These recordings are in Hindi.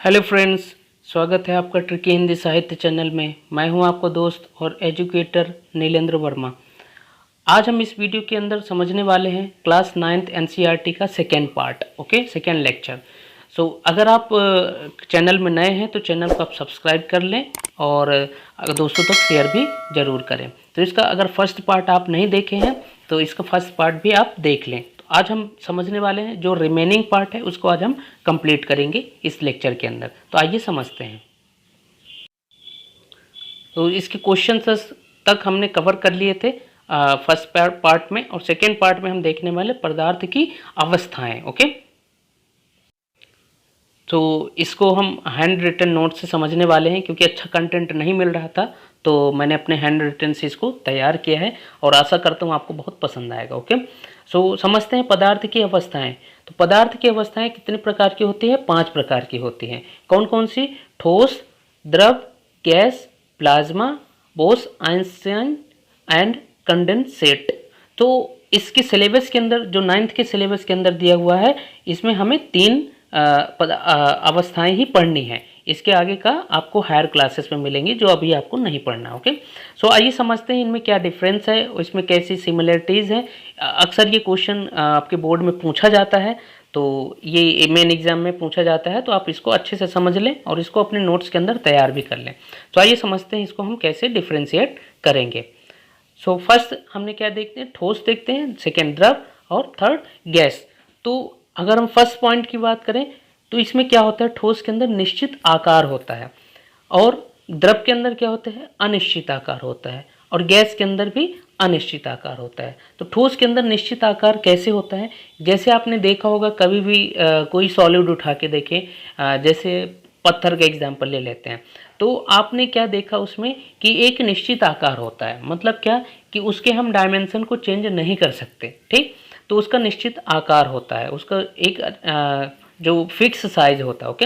हेलो फ्रेंड्स, स्वागत है आपका ट्रिकी हिंदी साहित्य चैनल में। मैं हूं आपका दोस्त और एजुकेटर नीलेंद्र वर्मा। आज हम इस वीडियो के अंदर समझने वाले हैं क्लास 9th एनसीईआरटी का second part, okay, second lecture. अगर आप चैनल में नए हैं तो चैनल को आप सब्सक्राइब कर लें और अगर दोस्तों तक शेयर भी ज़रूर करें। तो इसका अगर फर्स्ट पार्ट आप नहीं देखे हैं तो इसका फर्स्ट पार्ट भी आप देख लें। आज हम समझने वाले हैं जो रिमेनिंग पार्ट है उसको आज हम कंप्लीट करेंगे इस लेक्चर के अंदर। तो आइए समझते हैं। तो इसके क्वेश्चन तक हमने कवर कर लिए थे फर्स्ट पार्ट में, और सेकेंड पार्ट में हम देखने वाले पदार्थ की अवस्थाएं। ओके, तो इसको हम हैंड रिटन नोट से समझने वाले हैं क्योंकि अच्छा कंटेंट नहीं मिल रहा था, तो मैंने अपने हैंड रिटन से इसको तैयार किया है और आशा करता हूँ आपको बहुत पसंद आएगा। ओके, समझते हैं पदार्थ की अवस्थाएं। तो पदार्थ की अवस्थाएं कितने प्रकार की होती है? 5 प्रकार की होती हैं। कौन कौन सी? ठोस, द्रव, gas, plasma, Bose Einstein and condensate. तो इसके सिलेबस के अंदर, जो 9th के सिलेबस के अंदर दिया हुआ है, इसमें हमें 3 अवस्थाएं ही पढ़नी है। इसके आगे का आपको हायर क्लासेस में मिलेंगी जो अभी आपको नहीं पढ़ना। ओके, आइए समझते हैं इनमें क्या डिफरेंस है, इसमें कैसी सिमिलरिटीज़ है। अक्सर ये क्वेश्चन आपके बोर्ड में पूछा जाता है, तो ये मेन एग्जाम में पूछा जाता है, तो आप इसको अच्छे से समझ लें और इसको अपने नोट्स के अंदर तैयार भी कर लें। तो आइए समझते हैं इसको हम कैसे डिफ्रेंशिएट करेंगे। फर्स्ट हमने क्या देखते हैं? ठोस देखते हैं, सेकेंड द्रव और थर्ड गैस। तो अगर हम फर्स्ट पॉइंट की बात करें तो इसमें क्या होता है? ठोस के अंदर निश्चित आकार होता है और द्रव के अंदर क्या होता है? अनिश्चित आकार होता है, और गैस के अंदर भी अनिश्चित आकार होता है। तो ठोस के अंदर निश्चित आकार कैसे होता है? जैसे आपने देखा होगा कभी भी कोई सॉलिड उठा के देखें, जैसे पत्थर का एग्जाम्पल ले लेते हैं, तो आपने क्या देखा उसमें कि एक निश्चित आकार होता है। मतलब क्या कि उसके हम डायमेंशन को चेंज नहीं कर सकते, ठीक? तो उसका निश्चित आकार होता है, उसका एक जो फिक्स साइज होता है। ओके,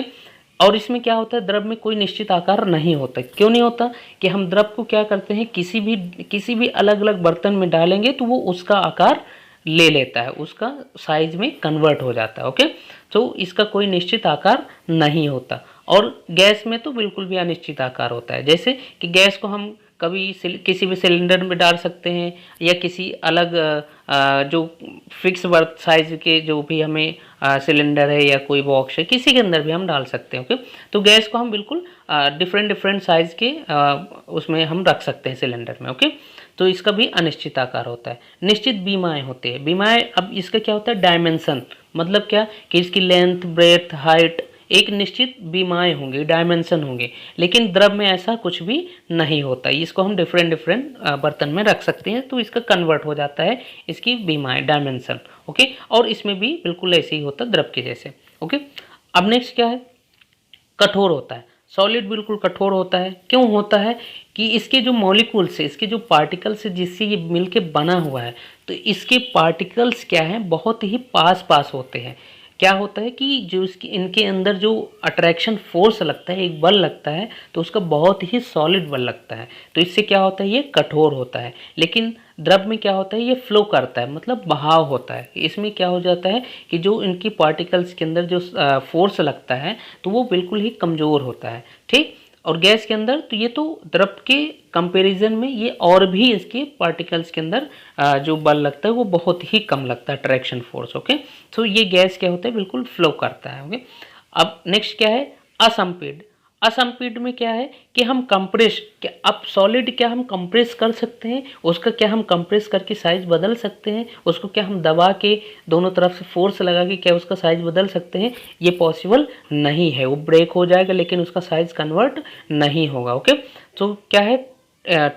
और इसमें क्या होता है? द्रव में कोई निश्चित आकार नहीं होता। क्यों नहीं होता? कि हम द्रव को क्या करते हैं, किसी भी अलग अलग बर्तन में डालेंगे तो वो उसका आकार ले लेता है, उसका साइज में कन्वर्ट हो जाता है। ओके, तो इसका कोई निश्चित आकार नहीं होता। और गैस में तो बिल्कुल भी अनिश्चित आकार होता है। जैसे कि गैस को हम कभी किसी भी सिलेंडर में डाल सकते हैं या किसी अलग जो फिक्स बर्थ साइज के जो भी हमें सिलेंडर है या कोई बॉक्स है, किसी के अंदर भी हम डाल सकते हैं। ओके, तो गैस को हम बिल्कुल डिफरेंट साइज के उसमें हम रख सकते हैं सिलेंडर में। ओके, तो इसका भी अनिश्चित आकार होता है। निश्चित बीमाएँ होते हैं। बीमाएँ, अब इसका क्या होता है? डायमेंशन। मतलब क्या कि इसकी लेंथ, ब्रेथ, हाइट एक निश्चित बीमाएँ होंगी, डायमेंशन होंगे। लेकिन द्रव में ऐसा कुछ भी नहीं होता। इसको हम डिफरेंट बर्तन में रख सकते हैं, तो इसका कन्वर्ट हो जाता है इसकी बीमाएँ, डायमेंशन। ओके, और इसमें भी बिल्कुल ऐसे ही होता है द्रव के जैसे। ओके, अब नेक्स्ट क्या है? कठोर होता है। सॉलिड बिल्कुल कठोर होता है। क्यों होता है? कि इसके जो मॉलिक्यूल्स है, इसके जो पार्टिकल्स है जिससे ये मिलके बना हुआ है, तो इसके पार्टिकल्स क्या हैं? बहुत ही पास होते हैं। क्या होता है कि जो इसकी इनके अंदर जो अट्रैक्शन फोर्स लगता है, एक बल लगता है, तो उसका बहुत ही सॉलिड बल लगता है। तो इससे क्या होता है? ये कठोर होता है। लेकिन द्रव में क्या होता है? ये फ्लो करता है, मतलब बहाव होता है। इसमें क्या हो जाता है कि जो इनकी पार्टिकल्स के अंदर जो फोर्स लगता है तो वो बिल्कुल ही कमज़ोर होता है, ठीक? और गैस के अंदर तो ये तो द्रव के कंपैरिजन में ये और भी इसके पार्टिकल्स के अंदर जो बल लगता है वो बहुत ही कम लगता है, अट्रैक्शन फोर्स। ओके, तो ये गैस क्या होता है? बिल्कुल फ्लो करता है। ओके, अब नेक्स्ट क्या है? असंपीड। असंपीड में क्या है कि हम कंप्रेस, क्या अब सॉलिड क्या हम कंप्रेस कर सकते हैं? उसका क्या हम कंप्रेस करके साइज बदल सकते हैं? उसको क्या हम दबा के दोनों तरफ से फोर्स लगा के क्या उसका साइज बदल सकते हैं? ये पॉसिबल नहीं है। वो ब्रेक हो जाएगा लेकिन उसका साइज कन्वर्ट नहीं होगा। ओके, तो क्या है?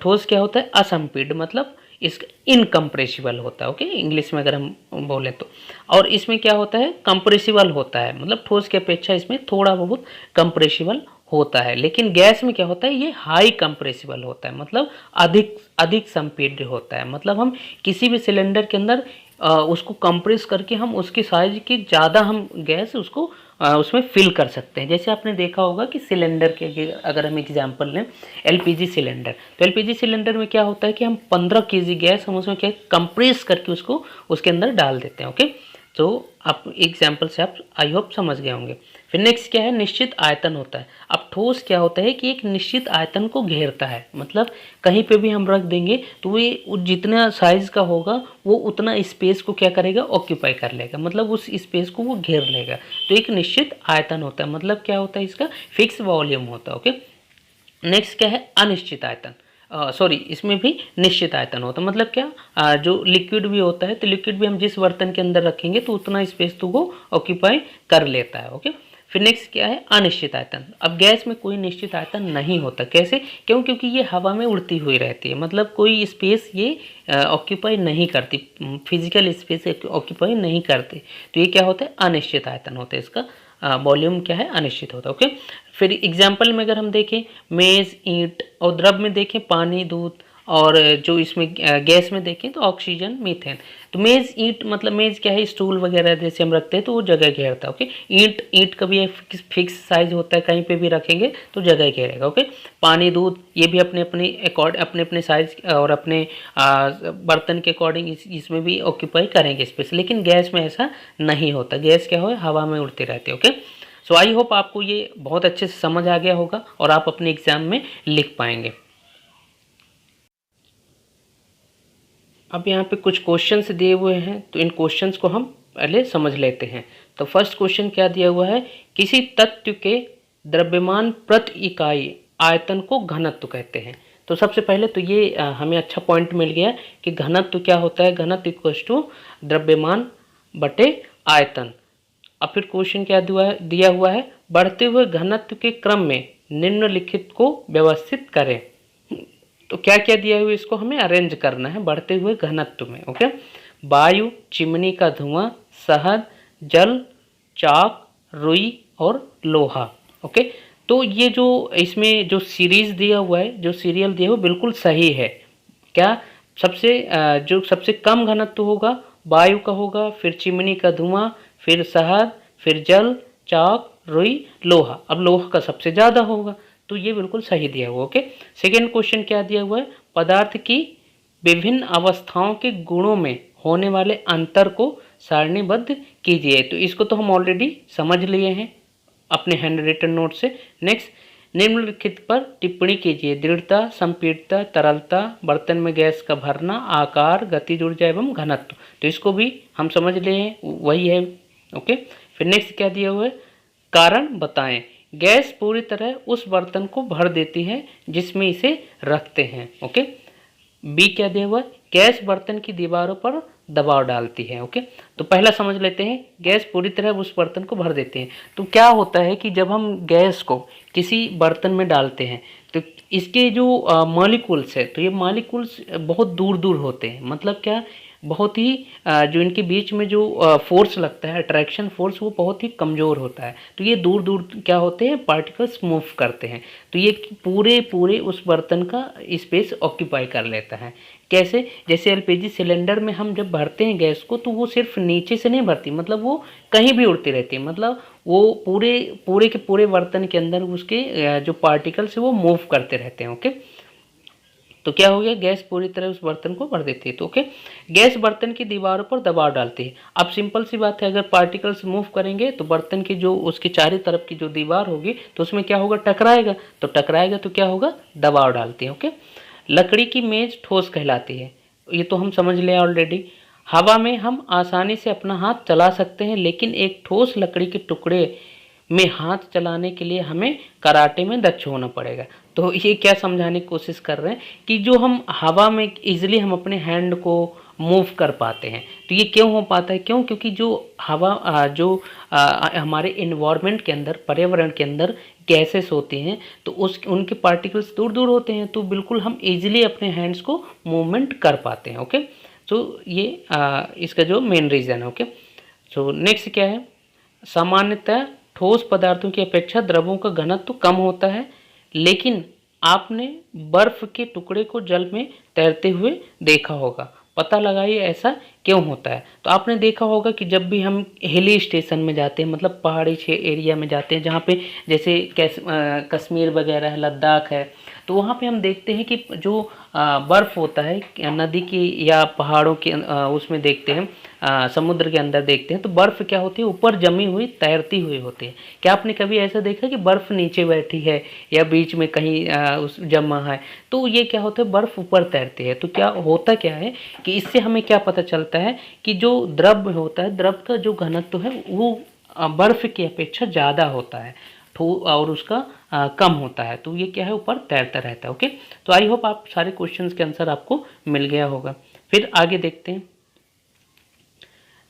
ठोस क्या होता है? असंपीड, मतलब इसका इनकम्प्रेसिबल होता है। ओके, इंग्लिश में अगर हम बोलें तो। और इसमें क्या होता है? कंप्रेसिबल होता है, मतलब ठोस की अपेक्षा इसमें थोड़ा बहुत कंप्रेसिबल होता है। लेकिन गैस में क्या होता है? ये हाई कंप्रेसिबल होता है, मतलब अधिक अधिक संपीड्य होता है। मतलब हम किसी भी सिलेंडर के अंदर उसको कंप्रेस करके हम उसकी साइज की ज़्यादा हम गैस उसको उसमें फिल कर सकते हैं। जैसे आपने देखा होगा कि सिलेंडर के अगर हम एग्जांपल लें, एलपीजी सिलेंडर, तो एलपीजी सिलेंडर में क्या होता है कि हम 15 केजी गैस हम उसमें क्या कंप्रेस करके उसको उसके अंदर डाल देते हैं। ओके, तो आप एग्जाम्पल से आप आई होप समझ गए होंगे। फिर नेक्स्ट क्या है, निश्चित आयतन होता है। अब ठोस क्या होता है कि एक निश्चित आयतन को घेरता है, मतलब कहीं पे भी हम रख देंगे तो वो जितना साइज का होगा वो उतना स्पेस को क्या करेगा, ऑक्यूपाई कर लेगा, मतलब उस स्पेस को वो घेर लेगा। तो एक निश्चित आयतन होता है, मतलब क्या होता है, इसका फिक्स वॉल्यूम होता है। ओके, नेक्स्ट क्या है, अनिश्चित आयतन। सॉरी, इसमें भी निश्चित आयतन होता है, मतलब क्या, जो लिक्विड भी होता है तो लिक्विड भी हम जिस बर्तन के अंदर रखेंगे तो उतना स्पेस तो वो ऑक्यूपाई कर लेता है। ओके, फिर नेक्स्ट क्या है, अनिश्चित आयतन। अब गैस में कोई निश्चित आयतन नहीं होता, कैसे, क्यों, क्योंकि ये हवा में उड़ती हुई रहती है, मतलब कोई स्पेस ये ऑक्यूपाई नहीं करती, फिजिकल स्पेस ऑक्यूपाई नहीं करती, तो ये क्या होता है, अनिश्चित आयतन होता है, इसका वॉल्यूम क्या है, अनिश्चित होता है। ओके, फिर एग्जाम्पल में अगर हम देखें, मेज़, ईंट, और द्रव में देखें पानी, दूध, और जो इसमें गैस में देखें तो ऑक्सीजन, मीथेन। तो मेज़, ईंट, मतलब मेज़ क्या है, स्टूल वगैरह जैसे हम रखते हैं तो वो जगह घेरता है। ओके, ईंट का भी एक फिक्स साइज होता है, कहीं पे भी रखेंगे तो जगह घेरेगा। ओके, पानी, दूध, ये भी अपने अपने साइज और अपने बर्तन के अकॉर्डिंग इसमें भी ऑक्यूपाई करेंगे स्पेस, लेकिन गैस में ऐसा नहीं होता, गैस क्या हो, हवा में उड़ती रहती है। ओके, सो आई होप आपको ये बहुत अच्छे से समझ आ गया होगा और आप अपने एग्जाम में लिख पाएंगे। अब यहाँ पे कुछ क्वेश्चंस दिए हुए हैं, तो इन क्वेश्चंस को हम पहले समझ लेते हैं। तो फर्स्ट क्वेश्चन क्या दिया हुआ है, किसी तत्व के द्रव्यमान प्रति इकाई आयतन को घनत्व कहते हैं। तो सबसे पहले तो ये हमें अच्छा पॉइंट मिल गया कि घनत्व क्या होता है, घनत्व इक्वल्स टू द्रव्यमान बटे आयतन। अब फिर क्वेश्चन क्या दिया हुआ है, बढ़ते हुए घनत्व के क्रम में निम्नलिखित को व्यवस्थित करें। तो क्या क्या दिया हुआ, इसको हमें अरेंज करना है बढ़ते हुए घनत्व में। ओके, वायु, चिमनी का धुआं, शहद, जल, चाक, रुई और लोहा। ओके, तो ये जो इसमें जो सीरीज दिया हुआ है, जो सीरियल दिया हुआ बिल्कुल सही है। क्या, जो सबसे कम घनत्व होगा वायु का होगा, फिर चिमनी का धुआं, फिर शहद, फिर जल, चाक, रुई, लोहा। अब लोहा का सबसे ज़्यादा होगा, तो ये बिल्कुल सही दिया हुआ। ओके, सेकेंड क्वेश्चन क्या दिया हुआ है, पदार्थ की विभिन्न अवस्थाओं के गुणों में होने वाले अंतर को सारणीबद्ध कीजिए। तो इसको तो हम ऑलरेडी समझ लिए हैं अपने हैंड रिटन नोट से। नेक्स्ट, निम्नलिखित पर टिप्पणी कीजिए, दृढ़ता, संपीड़ितता, तरलता, बर्तन में गैस का भरना, आकार, गतिज ऊर्जा एवं घनत्व। तो इसको भी हम समझ लिए हैं, वही है। ओके, फिर नेक्स्ट क्या दिया हुआ है, कारण बताएं, गैस पूरी तरह उस बर्तन को भर देती है जिसमें इसे रखते हैं। ओके, बी क्या दिया हुआ, गैस बर्तन की दीवारों पर दबाव डालती है। ओके, तो पहला समझ लेते हैं, गैस पूरी तरह उस बर्तन को भर देती है। तो क्या होता है कि जब हम गैस को किसी बर्तन में डालते हैं तो इसके जो मॉलिक्यूल्स है, तो ये मॉलिक्यूल्स बहुत दूर दूर होते हैं, मतलब क्या, बहुत ही जो इनके बीच में जो फोर्स लगता है, अट्रैक्शन फोर्स, वो बहुत ही कमज़ोर होता है। तो ये दूर दूर क्या होते हैं, पार्टिकल्स मूव करते हैं, तो ये पूरे उस बर्तन का स्पेस ऑक्यूपाई कर लेता है। कैसे, जैसे एलपीजी सिलेंडर में हम जब भरते हैं गैस को, तो वो सिर्फ नीचे से नहीं भरती, मतलब वो कहीं भी उड़ती रहती है, मतलब वो पूरे के पूरे बर्तन के अंदर उसके जो पार्टिकल्स है वो मूव करते रहते हैं। ओके, तो क्या हो गया, गैस पूरी तरह उस बर्तन को भर देती है। तो ओके, गैस बर्तन की दीवारों पर दबाव डालती है। अब सिंपल सी बात है, अगर पार्टिकल्स मूव करेंगे तो बर्तन की जो उसकी चारों तरफ की जो दीवार होगी तो उसमें क्या होगा, टकराएगा, तो क्या होगा, दबाव डालती है। ओके, लकड़ी की मेज ठोस कहलाती है, ये तो हम समझ लिया ऑलरेडी। हवा में हम आसानी से अपना हाथ चला सकते हैं, लेकिन एक ठोस लकड़ी के टुकड़े में हाथ चलाने के लिए हमें कराटे में दक्ष होना पड़ेगा। तो ये क्या समझाने की कोशिश कर रहे हैं कि जो हम हवा में इजीली हम अपने हैंड को मूव कर पाते हैं, तो ये क्यों हो पाता है, क्यों, क्योंकि जो हवा हमारे इन्वायरमेंट के अंदर, पर्यावरण के अंदर गैसेस होती हैं, तो उनके पार्टिकल्स दूर दूर होते हैं, तो बिल्कुल हम इजीली अपने हैंड्स को मूवमेंट कर पाते हैं। ओके, तो ये इसका जो मेन रीज़न है। ओके, सो नेक्स्ट क्या है, सामान्यतः ठोस पदार्थों की अपेक्षा द्रवों का घनत्व कम होता है, लेकिन आपने बर्फ के टुकड़े को जल में तैरते हुए देखा होगा। पता लगाइए ऐसा क्यों होता है? तो आपने देखा होगा कि जब भी हम हिली स्टेशन में जाते हैं, मतलब पहाड़ी एरिया में जाते हैं, जहाँ पे जैसे कश्मीर वगैरह है, लद्दाख है, तो वहाँ पे हम देखते हैं कि जो बर्फ़ होता है नदी की या पहाड़ों के उसमें देखते हैं, समुद्र के अंदर देखते हैं, तो बर्फ़ क्या होती है, ऊपर जमी हुई तैरती हुई होती है। क्या आपने कभी ऐसा देखा कि बर्फ़ नीचे बैठी है या बीच में कहीं उस जमा है? तो ये क्या होता है, बर्फ़ ऊपर तैरती है। तो क्या होता क्या है कि इससे हमें क्या पता चलता है कि जो द्रव होता है, द्रव का जो घनत्व है वो बर्फ़ की अपेक्षा ज़्यादा होता है, और उसका कम होता है। तो ये क्या है, ऊपर तैरता रहता है। ओके, तो आई होप आप सारे क्वेश्चंस के आंसर आपको मिल गया होगा। फिर आगे देखते हैं,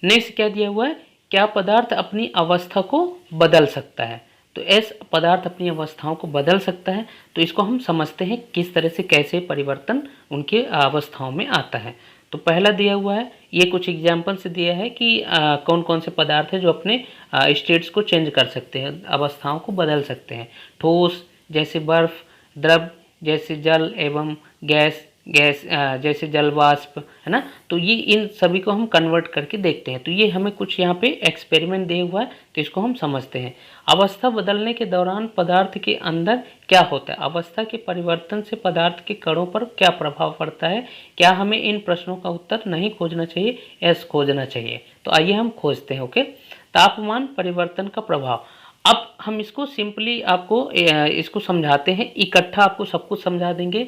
नेक्स्ट क्या दिया हुआ है, क्या पदार्थ अपनी अवस्था को बदल सकता है? तो ऐसा पदार्थ अपनी अवस्थाओं को बदल सकता है, तो इसको हम समझते हैं किस तरह से कैसे परिवर्तन उनके अवस्थाओं में आता है। तो पहला दिया हुआ है, ये कुछ एग्जाम्पल से दिया है कि कौन कौन से पदार्थ है जो अपने स्टेट्स को चेंज कर सकते हैं, अवस्थाओं को बदल सकते हैं। ठोस जैसे बर्फ, द्रव जैसे जल एवं गैस, जैसे जल वाष्प, है ना। तो ये इन सभी को हम कन्वर्ट करके देखते हैं। तो ये हमें कुछ यहाँ पे एक्सपेरिमेंट दिया हुआ है, तो इसको हम समझते हैं। अवस्था बदलने के दौरान पदार्थ के अंदर क्या होता है? अवस्था के परिवर्तन से पदार्थ के कणों पर क्या प्रभाव पड़ता है? क्या हमें इन प्रश्नों का उत्तर नहीं खोजना चाहिए, यस खोजना चाहिए? तो आइए हम खोजते हैं। ओके, तापमान परिवर्तन का प्रभाव। अब हम इसको सिंपली आपको इसको समझाते हैं, इकट्ठा आपको सब कुछ समझा देंगे।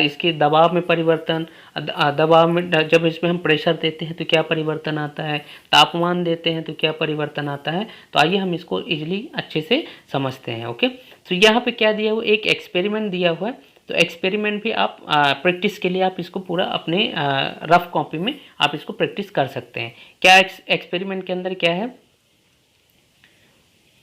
इसके दबाव में परिवर्तन, दबाव में जब इसमें हम प्रेशर देते हैं तो क्या परिवर्तन आता है, तापमान देते हैं तो क्या परिवर्तन आता है। तो आइए हम इसको इजीली अच्छे से समझते हैं। ओके, तो यहाँ पे क्या दिया हुआ, एक एक्सपेरिमेंट दिया हुआ है। तो एक्सपेरिमेंट भी आप प्रैक्टिस के लिए आप इसको पूरा अपने रफ कॉपी में आप इसको प्रैक्टिस कर सकते हैं। क्या एक्सपेरिमेंट के अंदर क्या है,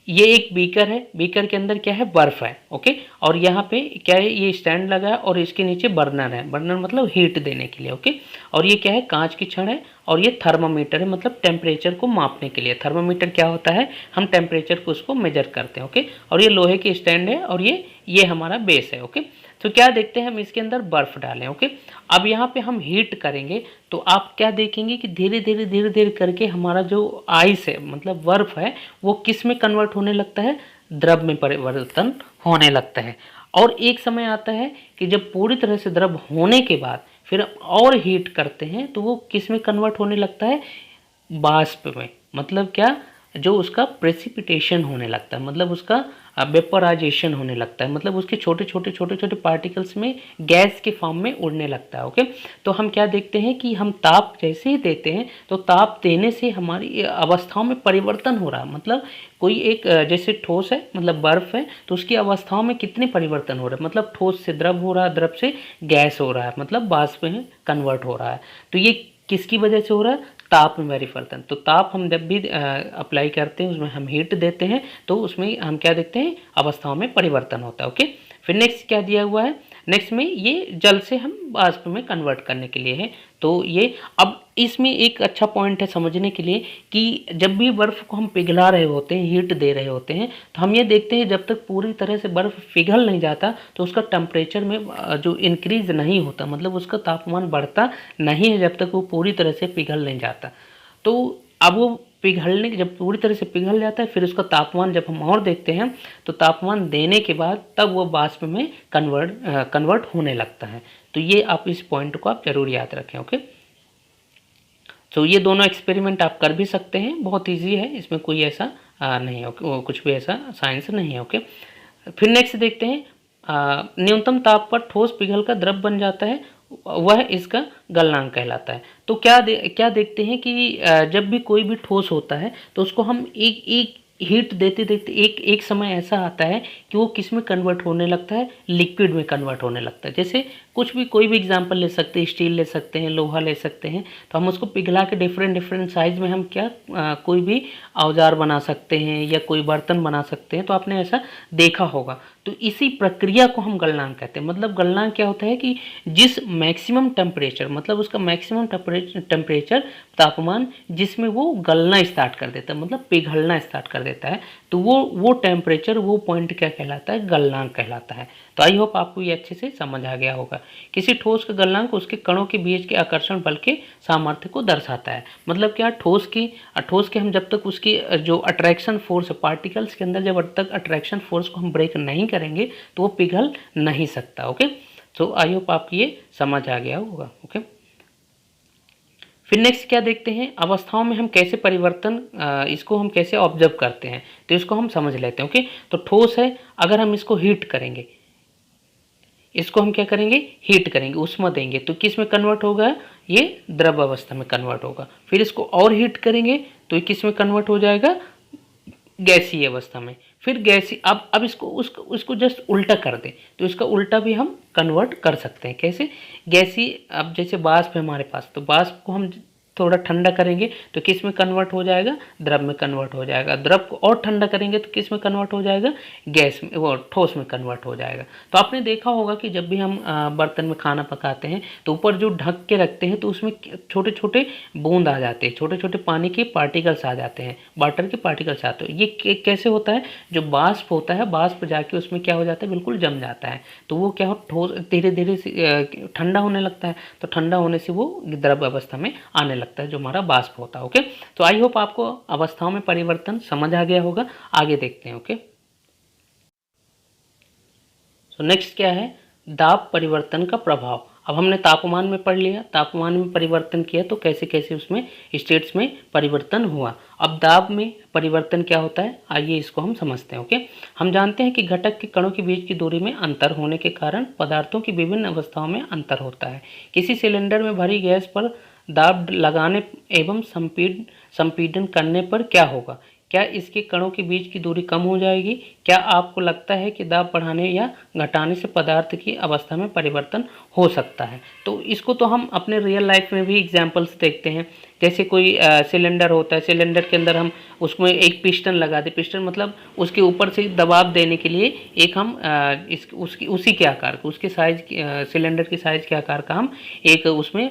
ये एक बीकर है, बीकर के अंदर क्या है, बर्फ है। ओके, और यहाँ पे क्या है, ये स्टैंड लगा है और इसके नीचे बर्नर है, बर्नर मतलब हीट देने के लिए। ओके, और ये क्या है, कांच की छड़ है, और ये थर्मामीटर है, मतलब टेम्परेचर को मापने के लिए। थर्मामीटर क्या होता है, हम टेम्परेचर को उसको मेजर करते हैं। ओके, और ये लोहे की स्टैंड है, और ये हमारा बेस है। ओके, तो क्या देखते हैं, हम इसके अंदर बर्फ़ डालें। ओके, अब यहाँ पे हम हीट करेंगे, तो आप क्या देखेंगे कि धीरे धीरे करके हमारा जो आइस है, मतलब बर्फ़ है, वो किस में कन्वर्ट होने लगता है, द्रव में परिवर्तन होने लगता है। और एक समय आता है कि जब पूरी तरह से द्रव होने के बाद फिर और हीट करते हैं, तो वो किस में कन्वर्ट होने लगता है, वाष्प में। मतलब क्या, जो उसका प्रेसिपिटेशन होने लगता है, मतलब उसका वेपराइजेशन होने लगता है, मतलब उसके छोटे छोटे पार्टिकल्स में गैस के फॉर्म में उड़ने लगता है। ओके, तो हम क्या देखते हैं कि हम ताप जैसे ही देते हैं, तो ताप देने से हमारी अवस्थाओं में परिवर्तन हो रहा है। मतलब कोई एक जैसे ठोस है, मतलब बर्फ़ है, तो उसकी अवस्थाओं में कितने परिवर्तन हो रहा है, मतलब ठोस से द्रव हो रहा है, द्रव से गैस हो रहा है, मतलब वाष्प में कन्वर्ट हो रहा है। तो ये किसकी वजह से हो रहा है, ताप में परिवर्तन। तो ताप हम जब भी अप्लाई करते हैं, उसमें हम हीट देते हैं, तो उसमें हम क्या देखते हैं, अवस्थाओं में परिवर्तन होता है। ओके, फिर नेक्स्ट क्या दिया हुआ है, नेक्स्ट में ये जल से हम वाष्प में कन्वर्ट करने के लिए है। तो ये अब इसमें एक अच्छा पॉइंट है समझने के लिए कि जब भी बर्फ़ को हम पिघला रहे होते हैं, हीट दे रहे होते हैं, तो हम ये देखते हैं जब तक पूरी तरह से बर्फ़ पिघल नहीं जाता, तो उसका टेम्परेचर में जो इंक्रीज़ नहीं होता, मतलब उसका तापमान बढ़ता नहीं है जब तक वो पूरी तरह से पिघल नहीं जाता। तो अब वो पिघलने जब पूरी तरह से पिघल जाता है, फिर उसका तापमान जब हम और देखते हैं, तो तापमान देने के बाद तब वो वाष्प में कन्वर्ट होने लगता है। तो ये आप इस पॉइंट को आप जरूर याद रखें। ओके, तो ये दोनों एक्सपेरिमेंट आप कर भी सकते हैं, बहुत इजी है, इसमें कोई ऐसा नहीं है, कुछ भी ऐसा साइंस नहीं है। ओके, फिर नेक्स्ट देखते हैं, न्यूनतम ताप पर ठोस पिघल कर द्रव बन जाता है, वह इसका गलनांक कहलाता है। तो क्या देखते हैं कि जब भी कोई भी ठोस होता है, तो उसको हम एक एक हीट देते देते एक समय ऐसा आता है कि वो किस में कन्वर्ट होने लगता है, लिक्विड में कन्वर्ट होने लगता है। जैसे कुछ भी कोई भी एग्जांपल ले सकते हैं, स्टील ले सकते हैं, लोहा ले सकते हैं, तो हम उसको पिघला के डिफरेंट साइज में हम क्या कोई भी औजार बना सकते हैं या कोई बर्तन बना सकते हैं। तो आपने ऐसा देखा होगा। तो इसी प्रक्रिया को हम गलनांक कहते हैं। मतलब गलनांक क्या होता है कि जिस मैक्सिमम टेम्परेचर, मतलब उसका मैक्सिमम टेम्परेचर तापमान जिसमें वो गलना स्टार्ट कर देता है, मतलब पिघलना स्टार्ट कर देता है, तो वो टेम्परेचर, वो पॉइंट क्या कहलाता है, गलनांक कहलाता है। तो आई होप आपको ये अच्छे से समझ आ गया होगा। किसी ठोस का गलनांक उसके कणों के बीच के आकर्षण बल के सामर्थ्य को दर्शाता है। मतलब क्या, ठोस के हम जब तक उसकी जो अट्रैक्शन फोर्स है पार्टिकल्स के अंदर, जब तक अट्रैक्शन फोर्स को हम ब्रेक नहीं करेंगे तो वो पिघल नहीं सकता। ओके, तो आई होप आपको ये समझ आ गया होगा। ओके, फिर नेक्स्ट क्या देखते हैं, अवस्थाओं में हम कैसे परिवर्तन, इसको हम कैसे ऑब्जर्व करते हैं, तो इसको हम समझ लेते हैं। ओके, तो ठोस है, अगर हम इसको हीट करेंगे, इसको हम क्या करेंगे, हीट करेंगे, ऊष्मा देंगे, तो किस में कन्वर्ट होगा, ये द्रव अवस्था में कन्वर्ट होगा। फिर इसको और हीट करेंगे तो ये किस में कन्वर्ट हो जाएगा, गैसीय अवस्था में। फिर गैसीय, अब उसको जस्ट उल्टा कर दें तो इसका उल्टा भी हम कन्वर्ट कर सकते हैं। कैसे, गैसीय, अब जैसे वाष्प है हमारे पास, तो वाष्प को हम थोड़ा ठंडा करेंगे तो किस में कन्वर्ट हो जाएगा, द्रव में कन्वर्ट हो जाएगा। द्रव को और ठंडा करेंगे तो किस में कन्वर्ट हो जाएगा, गैस में, वो ठोस में कन्वर्ट हो जाएगा। तो आपने देखा होगा कि जब भी हम बर्तन में खाना पकाते हैं तो ऊपर जो ढक के रखते हैं तो उसमें छोटे छोटे बूंद आ जाते हैं, छोटे छोटे पानी के पार्टिकल्स आ जाते हैं, वाटर के पार्टिकल्स आते हैं। ये कैसे होता है, जो वाष्प होता है, वाष्प जाके उसमें क्या हो जाता है, बिल्कुल जम जाता है, तो वो क्या हो, ठोस धीरे धीरे ठंडा होने लगता है, तो ठंडा होने से वो द्रव अवस्था में आने लगता है, जो हमारा वाष्प होता है। ओके, तो आई होप आपको अवस्थाओं में परिवर्तन समझ आ गया होगा। आगे देखते हैं। ओके, तो नेक्स्ट क्या है, दाब परिवर्तन का प्रभाव। अब हमने तापमान में पढ़ लिया, तापमान में परिवर्तन किया तो कैसे कैसे उसमें स्टेट्स में परिवर्तन हुआ। अब दाब में परिवर्तन क्या होता है, आइए इसको हम समझते हैं। ओके, हम जानते हैं कि घटक के कणों के बीच की दूरी में अंतर होने के कारण पदार्थों की विभिन्न अवस्थाओं में अंतर होता है। किसी सिलेंडर में भरी गैस पर दाब लगाने एवं संपीडन करने पर क्या होगा, क्या इसके कणों के बीच की दूरी कम हो जाएगी। क्या आपको लगता है कि दाब बढ़ाने या घटाने से पदार्थ की अवस्था में परिवर्तन हो सकता है। तो इसको तो हम अपने रियल लाइफ में भी एग्जांपल्स देखते हैं। जैसे कोई सिलेंडर होता है, सिलेंडर के अंदर हम उसमें एक पिस्टन लगा दे, पिस्टन मतलब उसके ऊपर से दबाव देने के लिए एक हम उसी के आकार को, उसके साइज, सिलेंडर के साइज के आकार का हम एक उसमें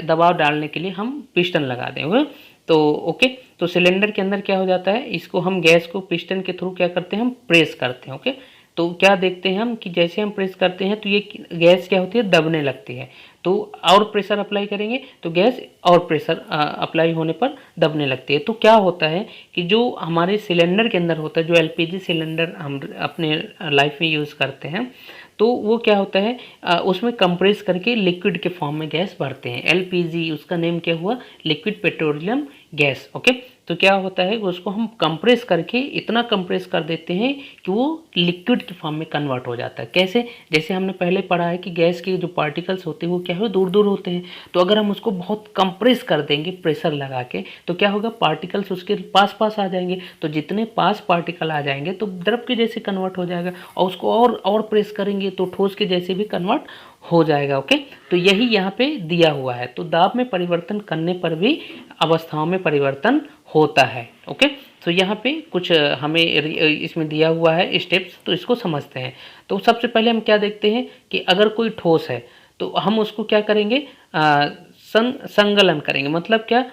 दबाव डालने के लिए हम पिस्टन लगा दें। तो ओके, तो सिलेंडर के अंदर क्या हो जाता है, इसको हम गैस को पिस्टन के थ्रू क्या करते हैं, हम प्रेस करते हैं। ओके, तो क्या देखते हैं हम कि जैसे हम प्रेस करते हैं तो ये गैस क्या होती है, दबने लगती है। तो और प्रेशर अप्लाई करेंगे तो गैस और प्रेशर अप्लाई होने पर दबने लगती है। तो क्या होता है कि जो हमारे सिलेंडर के अंदर होता है, जो एलपीजी सिलेंडर हम अपने लाइफ में यूज़ करते हैं, तो वो क्या होता है, उसमें कंप्रेस करके लिक्विड के फॉर्म में गैस भरते हैं। एलपीजी उसका नेम क्या हुआ, लिक्विड पेट्रोलियम गैस। ओके, तो क्या होता है, उसको हम कंप्रेस करके इतना कंप्रेस कर देते हैं कि वो लिक्विड के फॉर्म में कन्वर्ट हो जाता है। कैसे, जैसे हमने पहले पढ़ा है कि गैस के जो पार्टिकल्स होते हैं वो क्या है, दूर दूर होते हैं। तो अगर हम उसको बहुत कंप्रेस कर देंगे प्रेशर लगा के, तो क्या होगा, पार्टिकल्स उसके पास पास आ जाएंगे। तो जितने पास पार्टिकल आ जाएंगे तो द्रव के जैसे कन्वर्ट हो जाएगा, और उसको और प्रेस करेंगे तो ठोस के जैसे भी कन्वर्ट हो जाएगा। ओके, तो यही यहाँ पे दिया हुआ है। तो दाब में परिवर्तन करने पर भी अवस्थाओं में परिवर्तन होता है। ओके, तो यहाँ पे कुछ हमें इसमें दिया हुआ है स्टेप्स, तो इसको समझते हैं। तो सबसे पहले हम क्या देखते हैं कि अगर कोई ठोस है तो हम उसको क्या करेंगे, संगलन करेंगे। मतलब क्या,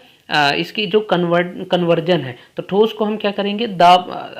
इसकी जो कन्वर्जन है, तो ठोस को हम क्या करेंगे,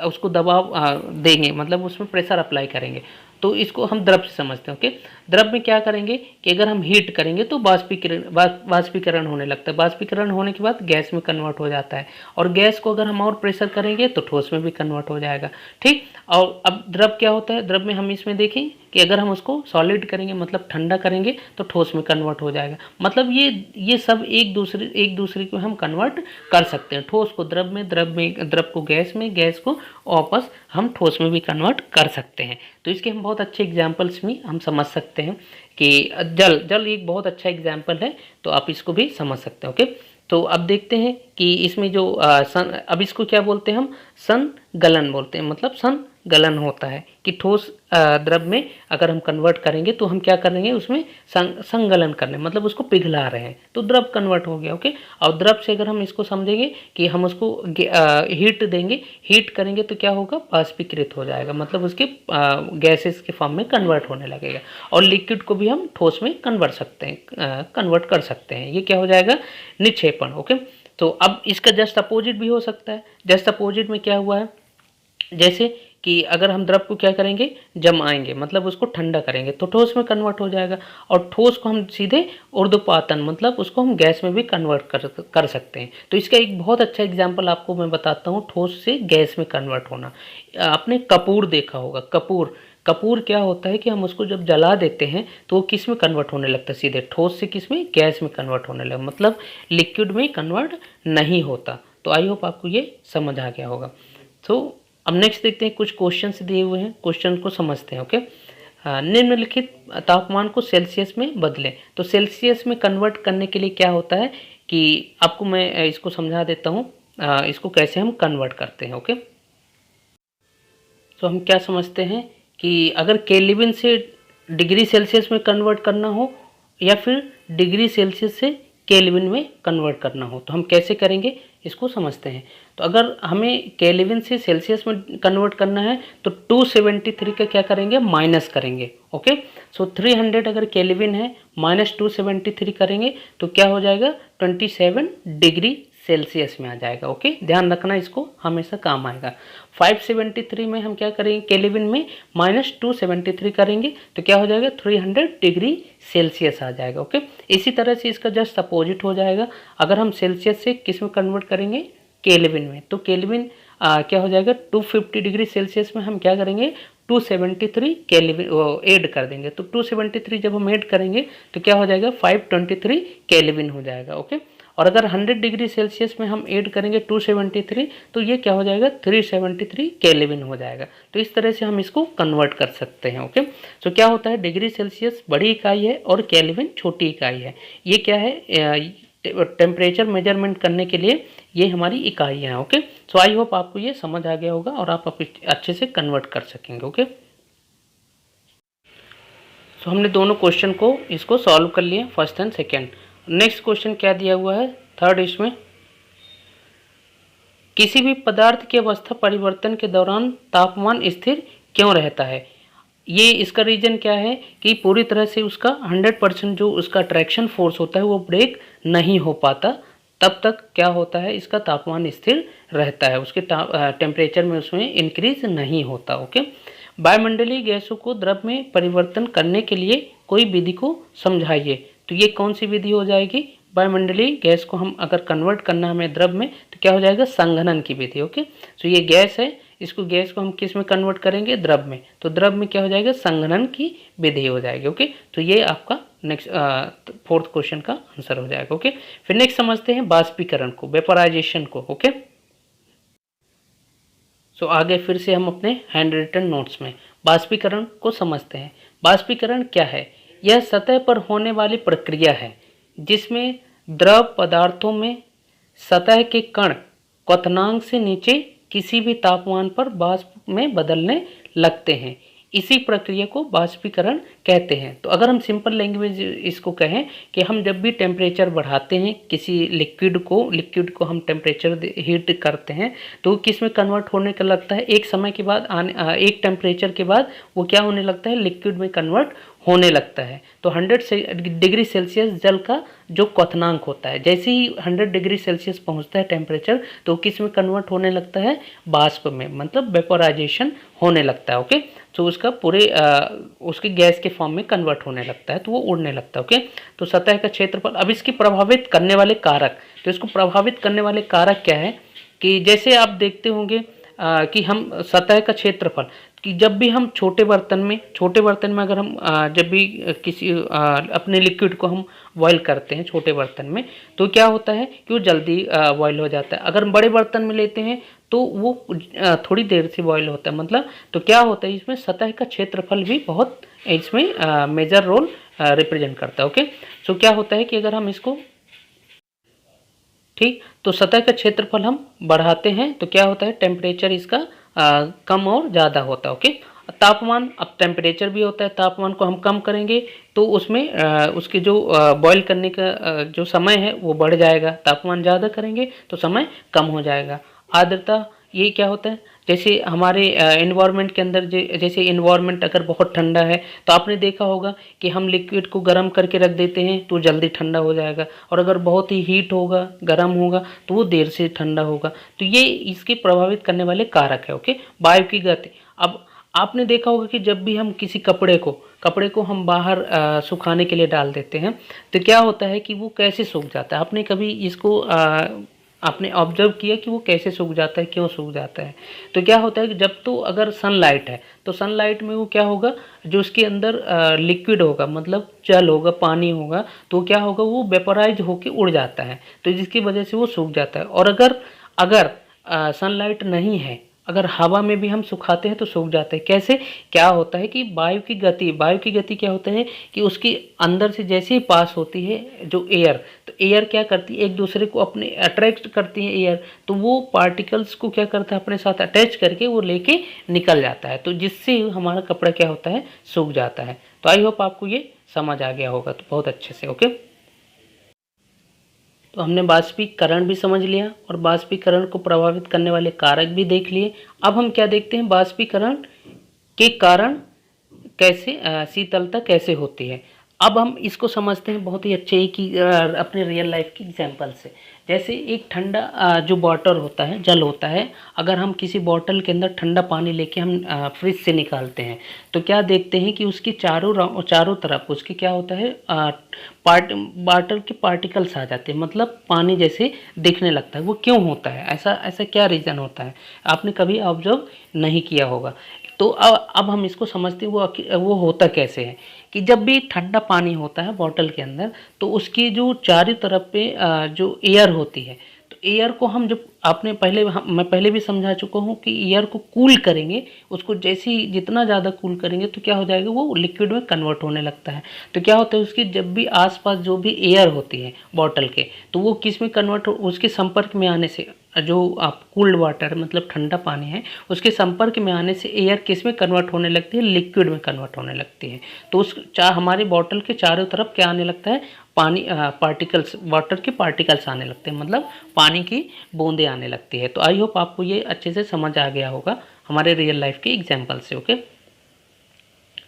उसको दबाव देंगे, मतलब उसमें प्रेशर अप्लाई करेंगे। तो इसको हम द्रव से समझते हैं। ओके, द्रव में क्या करेंगे कि अगर हम हीट करेंगे तो वाष्पीकरण होने लगता है। वाष्पीकरण होने के बाद गैस में कन्वर्ट हो जाता है, और गैस को अगर हम और प्रेशर करेंगे तो ठोस में भी कन्वर्ट हो जाएगा। ठीक, और अब द्रव क्या होता है, द्रव में हम इसमें देखें कि अगर हम उसको सॉलिड करेंगे, मतलब ठंडा करेंगे, तो ठोस में कन्वर्ट हो जाएगा। मतलब ये सब एक दूसरे को हम कन्वर्ट कर सकते हैं। ठोस को द्रव में, द्रव को गैस में, गैस को वापस हम ठोस में भी कन्वर्ट कर सकते हैं। तो इसके हम बहुत अच्छे एग्जाम्पल्स में हम समझ सकते हैं कि जल एक बहुत अच्छा एग्जाम्पल है, तो आप इसको भी समझ सकते हैं। ओके, तो अब देखते हैं कि इसमें जो अब इसको क्या बोलते हैं, हम संगलन बोलते हैं। मतलब संगलन होता है कि ठोस द्रव में अगर हम कन्वर्ट करेंगे तो हम क्या करेंगे, उसमें संगलन करने, मतलब उसको पिघला रहे हैं, तो द्रव कन्वर्ट हो गया। ओके, और द्रव से अगर हम इसको समझेंगे कि हम उसको हीट देंगे, हीट करेंगे तो क्या होगा, वाष्पीकृत हो जाएगा, मतलब उसके गैसेस के फॉर्म में कन्वर्ट होने लगेगा। और लिक्विड को भी हम ठोस में कन्वर्ट कर सकते हैं। ये क्या हो जाएगा, निक्षेपण। ओके, तो अब इसका जस्ट अपोजिट भी हो सकता है। जस्ट अपोजिट में क्या हुआ है, जैसे कि अगर हम द्रव को क्या करेंगे, जमाएंगे मतलब उसको ठंडा करेंगे तो ठोस में कन्वर्ट हो जाएगा, और ठोस को हम सीधे ऊर्ध्वपातन मतलब उसको हम गैस में भी कन्वर्ट कर सकते हैं। तो इसका एक बहुत अच्छा एग्जांपल आपको मैं बताता हूँ, ठोस से गैस में कन्वर्ट होना। आपने कपूर देखा होगा, कपूर कपूर क्या होता है कि हम उसको जब जला देते हैं तो वो किस में कन्वर्ट होने लगता है, सीधे ठोस से किस में, गैस में कन्वर्ट होने लगता, मतलब लिक्विड में कन्वर्ट नहीं होता। तो आई होप आपको ये समझ आ गया होगा। तो अब नेक्स्ट देखते हैं, कुछ क्वेश्चंस दिए हुए हैं, क्वेश्चन को समझते हैं। ओके, निम्नलिखित तापमान को सेल्सियस में बदलें। तो सेल्सियस में कन्वर्ट करने के लिए क्या होता है कि आपको मैं इसको समझा देता हूँ, इसको कैसे हम कन्वर्ट करते हैं। ओके, तो हम क्या समझते हैं कि अगर केल्विन से डिग्री सेल्सियस में कन्वर्ट करना हो या फिर डिग्री सेल्सियस से केल्विन में कन्वर्ट करना हो तो हम कैसे करेंगे, इसको समझते हैं। तो अगर हमें केल्विन से सेल्सियस में कन्वर्ट करना है तो 273 का क्या करेंगे, माइनस करेंगे। ओके, सो 300 अगर केल्विन है माइनस 273 करेंगे तो क्या हो जाएगा, 27 डिग्री सेल्सियस में आ जाएगा। ओके, ध्यान रखना, इसको हमेशा काम आएगा। 573 में हम क्या करेंगे, केल्विन में माइनस 273 करेंगे तो क्या हो जाएगा, 300 डिग्री सेल्सियस आ जाएगा। ओके, इसी तरह से इसका जस्ट अपोजिट हो जाएगा। अगर हम सेल्सियस से किस में कन्वर्ट करेंगे, केल्विन में, तो केल्विन क्या हो जाएगा, 250 डिग्री सेल्सियस में हम क्या करेंगे, 273 केल्विन ऐड कर देंगे। तो 273 जब हम ऐड करेंगे तो क्या हो जाएगा, 523 केल्विन हो जाएगा। ओके, और अगर 100 डिग्री सेल्सियस में हम ऐड करेंगे 273 तो ये क्या हो जाएगा, 373 केल्विन हो जाएगा। तो इस तरह से हम इसको कन्वर्ट कर सकते हैं। ओके, तो क्या होता है, डिग्री सेल्सियस बड़ी इकाई है और केल्विन छोटी इकाई है। ये क्या है, टेम्परेचर मेजरमेंट करने के लिए ये हमारी इकाइयाँ हैं। ओके, सो आई होप आपको ये समझ आ गया होगा और आप अच्छे से कन्वर्ट कर सकेंगे। ओके, सो हमने दोनों क्वेश्चन को इसको सॉल्व कर लिए, first and second. Next question क्या दिया हुआ है, थर्ड, इसमें किसी भी पदार्थ की अवस्था परिवर्तन के दौरान तापमान स्थिर क्यों रहता है। ये इसका रीजन क्या है कि पूरी तरह से उसका 100% जो उसका अट्रैक्शन फोर्स होता है वो ब्रेक नहीं हो पाता, तब तक क्या होता है, इसका तापमान स्थिर रहता है, उसके टेम्परेचर में उसमें इंक्रीज नहीं होता। ओके, वायुमंडलीय गैसों को द्रव में परिवर्तन करने के लिए कोई विधि को समझाइए। तो ये कौन सी विधि हो जाएगी, वायुमंडलीय गैस को हम अगर कन्वर्ट करना हमें द्रव में तो क्या हो जाएगा, संघनन की विधि। ओके, तो ये गैस है, इसको गैस को हम किस में कन्वर्ट करेंगे, द्रव में, तो द्रव में क्या हो जाएगा, संघनन की विधि हो जाएगी। ओके, तो ये आपका नेक्स्ट फोर्थ क्वेश्चन का आंसर हो जाएगा। ओके, फिर नेक्स्ट समझते हैं बाष्पीकरण को, वेपराइजेशन को। ओके, सो आगे फिर से हम अपने हैंड रिटन नोट्स में बाष्पीकरण को समझते हैं। बाष्पीकरण क्या है, यह सतह पर होने वाली प्रक्रिया है जिसमें द्रव पदार्थों में सतह के कण क्वथनांक से नीचे किसी भी तापमान पर वाष्प में बदलने लगते हैं। इसी प्रक्रिया को बाष्पीकरण कहते हैं। तो अगर हम सिंपल लैंग्वेज इसको कहें कि हम जब भी टेम्परेचर बढ़ाते हैं किसी लिक्विड को हम टेम्परेचर हीट करते हैं तो किस में कन्वर्ट होने का लगता है, एक समय के बाद एक टेम्परेचर के बाद वो क्या होने लगता है, लिक्विड में कन्वर्ट होने लगता है। तो 100 डिग्री सेल्सियस जल का जो क्वथनांक होता है, जैसे ही 100 डिग्री सेल्सियस पहुंचता है टेम्परेचर तो किस में कन्वर्ट होने लगता है, वाष्प में, मतलब वेपोराइजेशन होने लगता है। ओके, तो उसका पूरे उसकी गैस के फॉर्म में कन्वर्ट होने लगता है, तो वो उड़ने लगता है। ओके, तो सतह का क्षेत्रफल, अब इसकी प्रभावित करने वाले कारक, तो इसको प्रभावित करने वाले कारक क्या है कि जैसे आप देखते होंगे कि हम सतह का क्षेत्रफल कि जब भी हम छोटे बर्तन में अगर हम जब भी किसी अपने लिक्विड को हम बॉयल करते हैं छोटे बर्तन में तो क्या होता है कि वो जल्दी बॉयल हो जाता है। अगर हम बड़े बर्तन में लेते हैं तो वो थोड़ी देर से बॉयल होता है, मतलब तो क्या होता है इसमें सतह का क्षेत्रफल भी बहुत इसमें मेजर रोल रिप्रेजेंट करता है। ओके, सो क्या होता है कि अगर हम इसको ठीक, तो सतह का क्षेत्रफल हम बढ़ाते हैं तो क्या होता है, टेम्परेचर इसका कम और ज़्यादा होता है। ओके, तापमान, अब टेम्परेचर भी होता है, तापमान को हम कम करेंगे तो उसमें उसके जो बॉयल करने का जो समय है वो बढ़ जाएगा, तापमान ज़्यादा करेंगे तो समय कम हो जाएगा। आर्द्रता, ये क्या होता है, जैसे हमारे एनवायरनमेंट के अंदर जैसे एनवायरनमेंट अगर बहुत ठंडा है तो आपने देखा होगा कि हम लिक्विड को गर्म करके रख देते हैं तो जल्दी ठंडा हो जाएगा, और अगर बहुत ही हीट होगा, गर्म होगा, तो वो देर से ठंडा होगा। तो ये इसके प्रभावित करने वाले कारक है। ओके, वायु की गति। अब आपने देखा होगा कि जब भी हम किसी कपड़े को हम बाहर सुखाने के लिए डाल देते हैं तो क्या होता है कि वो कैसे सूख जाता है। आपने कभी इसको आपने ऑब्जर्व किया कि वो कैसे सूख जाता है, क्यों सूख जाता है? तो क्या होता है कि जब तो अगर सनलाइट है तो सनलाइट में वो क्या होगा, जो उसके अंदर लिक्विड होगा, मतलब जल होगा, पानी होगा, तो क्या होगा, वो वेपोराइज होके उड़ जाता है, तो जिसकी वजह से वो सूख जाता है। और अगर अगर सनलाइट नहीं है, अगर हवा में भी हम सुखाते हैं तो सूख जाते हैं। कैसे? क्या होता है कि वायु की गति क्या होता है कि उसके अंदर से जैसे ही पास होती है जो एयर, तो एयर क्या करती है, एक दूसरे को अपने अट्रैक्ट करती है एयर, तो वो पार्टिकल्स को क्या करता है, अपने साथ अटैच करके वो लेके निकल जाता है, तो जिससे हमारा कपड़ा क्या होता है, सूख जाता है। तो आई होप आपको ये समझ आ गया होगा तो बहुत अच्छे से। ओके, तो हमने बाष्पीकरण भी समझ लिया और बाष्पीकरण को प्रभावित करने वाले कारक भी देख लिए। अब हम क्या देखते हैं, बाष्पीकरण के कारण कैसे शीतलता कैसे होती है। अब हम इसको समझते हैं बहुत ही अच्छे ही कि अपने रियल लाइफ की एग्जांपल से। जैसे एक ठंडा जो वाटर होता है, जल होता है, अगर हम किसी बॉटल के अंदर ठंडा पानी लेके हम फ्रिज से निकालते हैं तो क्या देखते हैं कि उसकी चारों तरफ उसके क्या होता है, वाटर के पार्टिकल्स आ जाते हैं, मतलब पानी जैसे दिखने लगता है। वो क्यों होता है, ऐसा ऐसा क्या रीज़न होता है, आपने कभी ऑब्जर्व नहीं किया होगा। तो अब हम इसको समझते हैं वो होता कैसे है कि जब भी ठंडा पानी होता है बॉटल के अंदर तो उसकी जो चारों तरफ पे जो एयर होती है, तो एयर को हम जब मैं पहले भी समझा चुका हूँ कि एयर को कूल करेंगे, उसको जैसे ही जितना ज़्यादा कूल करेंगे तो क्या हो जाएगा, वो लिक्विड में कन्वर्ट होने लगता है। तो क्या होता है, उसकी जब भी आसपास जो भी एयर होती है बॉटल के, तो वो किस में कन्वर्ट उसके संपर्क में आने से, जो आप कूल्ड वाटर मतलब ठंडा पानी है उसके संपर्क में आने से एयर किस में कन्वर्ट होने लगती है, लिक्विड में कन्वर्ट होने लगती है। तो हमारे बॉटल के चारों तरफ क्या आने लगता है, पानी पार्टिकल्स, वाटर के पार्टिकल्स आने लगते हैं, मतलब पानी की बूंदें आने लगती है। तो आई होप आपको ये अच्छे से समझ आ गया होगा हमारे रियल लाइफ के एग्जाम्पल से। ओके,